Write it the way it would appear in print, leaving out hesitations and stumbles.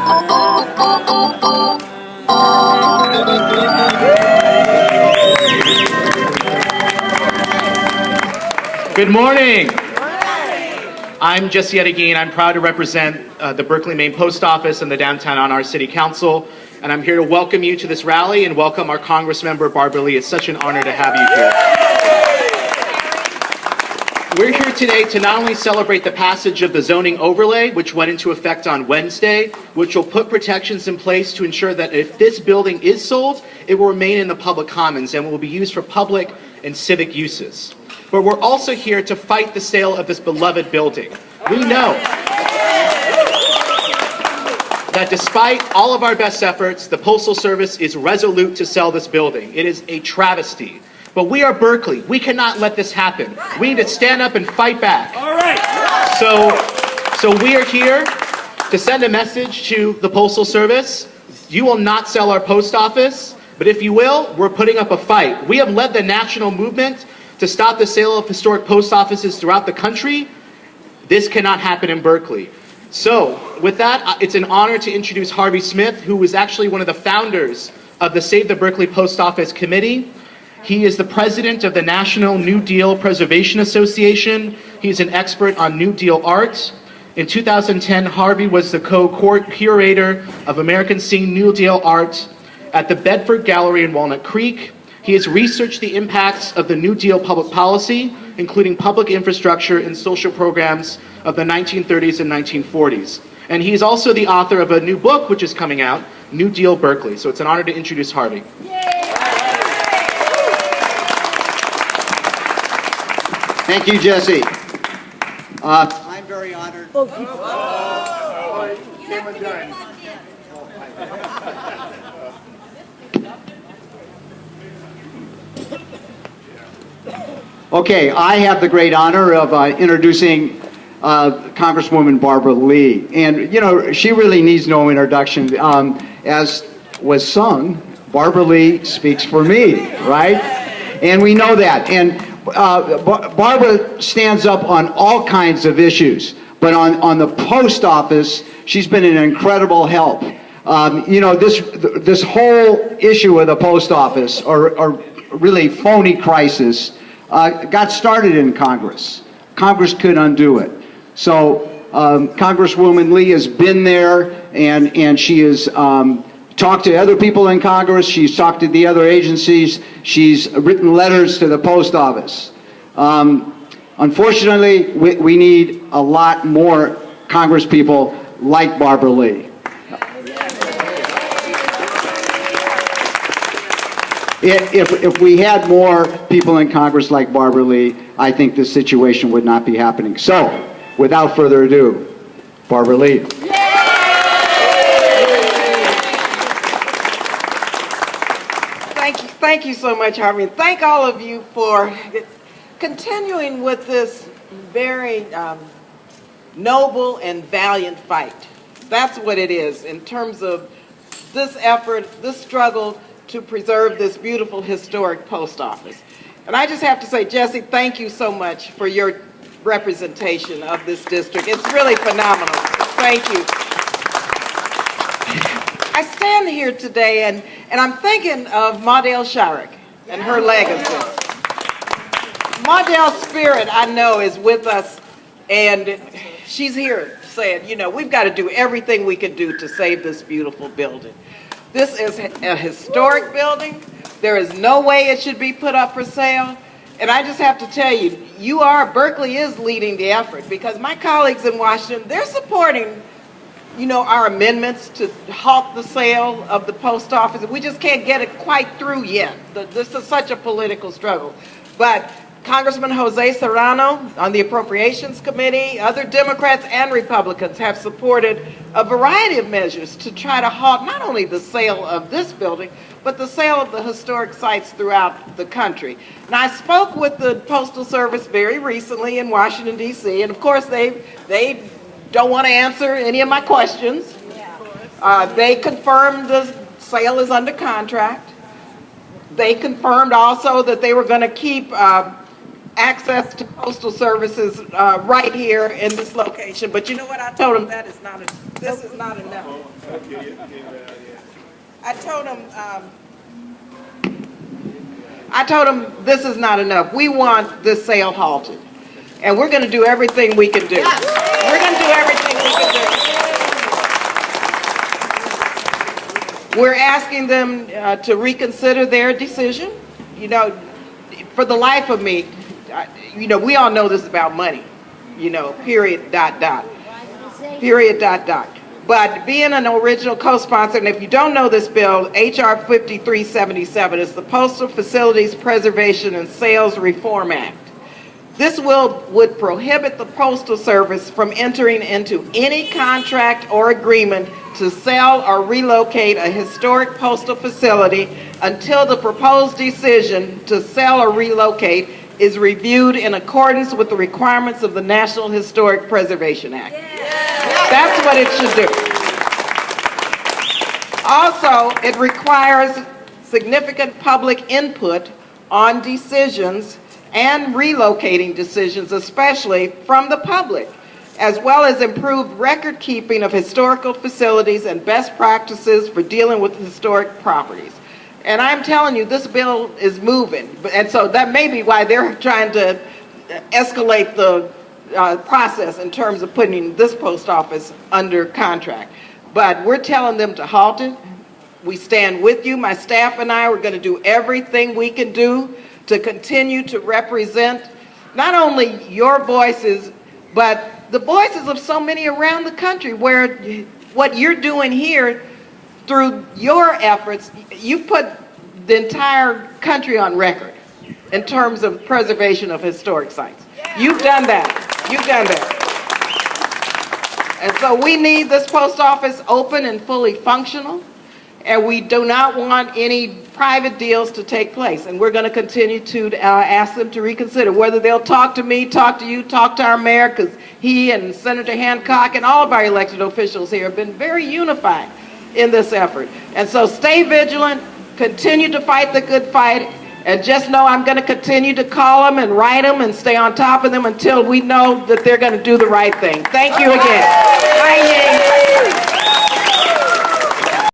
Good morning. I'm Jesse Arreguin. I'm proud to represent the Berkeley, Maine Post Office and the Downtown on our City Council. And I'm here to welcome you to this rally and welcome our Congressmember Barbara Lee. It's such an honor to have you here. We're here today to not only celebrate the passage of the zoning overlay, which went into effect on Wednesday, which will put protections in place to ensure that if this building is sold, it will remain in the public commons and will be used for public and civic uses. But we're also here to fight the sale of this beloved building. We know that despite all of our best efforts, the Postal Service is resolute to sell this building. It is a travesty. But we are Berkeley. We cannot let this happen. We need to stand up and fight back. All right. So we are here to send a message to the Postal Service. You will not sell our post office, but if you will, we're putting up a fight. We have led the national movement to stop the sale of historic post offices throughout the country. This cannot happen in Berkeley. So with that, it's an honor to introduce Harvey Smith, who was actually one of the founders of the Save the Berkeley Post Office Committee. He is the president of the National New Deal Preservation Association. He's an expert on New Deal art. In 2010, Harvey was the co-curator of American Scene New Deal art at the Bedford Gallery in Walnut Creek. He has researched the impacts of the New Deal public policy, including public infrastructure and social programs of the 1930s and 1940s. And he is also the author of a new book, which is coming out, New Deal Berkeley. So it's an honor to introduce Harvey. Thank you, Jesse. I'm very honored. Okay, I have the great honor of introducing Congresswoman Barbara Lee. And, you know, she really needs no introduction. As was sung, Barbara Lee speaks for me, right? And we know that. And Barbara stands up on all kinds of issues. But on the post office, she's been an incredible help. You know, this whole issue of the post office, or really phony crisis, got started in Congress. Congress could undo it. So Congresswoman Lee has been there, and she has talked to other people in Congress. She's talked to the other agencies. She's written letters to the post office. Unfortunately, we need a lot more Congress people like Barbara Lee. If we had more people in Congress like Barbara Lee, I think this situation would not be happening. So, without further ado, Barbara Lee. Thank you so much, Harvey. Thank all of you for continuing with this very noble and valiant fight. That's what it is in terms of this effort, this struggle to preserve this beautiful historic post office. And I just have to say, Jesse, thank you so much for your representation of this district. It's really phenomenal. Thank you. I stand here today and I'm thinking of Maudel Sharrock and her legacy. Maudel's spirit, I know, is with us, and she's here saying, you know, we've got to do everything we can do to save this beautiful building. This is a historic building. There is no way it should be put up for sale. And I just have to tell you, Berkeley is leading the effort, because my colleagues in Washington, they're supporting, you know, our amendments to halt the sale of the post office. We just can't get it quite through yet. This is such a political struggle. But Congressman Jose Serrano on the Appropriations Committee, other Democrats and Republicans have supported a variety of measures to try to halt not only the sale of this building, but the sale of the historic sites throughout the country. And I spoke with the Postal Service very recently in Washington, D.C., and of course they don't want to answer any of my questions. They confirmed the sale is under contract. They confirmed also that they were going to keep access to postal services right here in this location. But you know what I told them? This is not enough. I told him this is not enough. We want this sale halted. And we're going to do everything we can do. We're going to do everything we can do. We're asking them to reconsider their decision. You know, for the life of me, you know, we all know this is about money. You know, period, dot, dot. Period, dot, dot. But being an original co-sponsor, and if you don't know this bill, H.R. 5377 is the Postal Facilities Preservation and Sales Reform Act. This would prohibit the Postal Service from entering into any contract or agreement to sell or relocate a historic postal facility until the proposed decision to sell or relocate is reviewed in accordance with the requirements of the National Historic Preservation Act. That's what it should do. Also, it requires significant public input on decisions and relocating decisions, especially from the public, as well as improved record keeping of historical facilities and best practices for dealing with historic properties. And I'm telling you, this bill is moving. And so that may be why they're trying to escalate the process in terms of putting this post office under contract. But we're telling them to halt it. We stand with you. My staff and I are going to do everything we can do to continue to represent not only your voices, but the voices of so many around the country, where what you're doing here through your efforts, you've put the entire country on record in terms of preservation of historic sites. You've done that. You've done that. And so we need this post office open and fully functional, and we do not want any private deals to take place. And we're going to continue to ask them to reconsider whether they'll talk to me, talk to you, talk to our mayor, because he and Senator Hancock and all of our elected officials here have been very unified in this effort. And so stay vigilant, continue to fight the good fight, and just know I'm going to continue to call them and write them and stay on top of them until we know that they're going to do the right thing. Thank you again.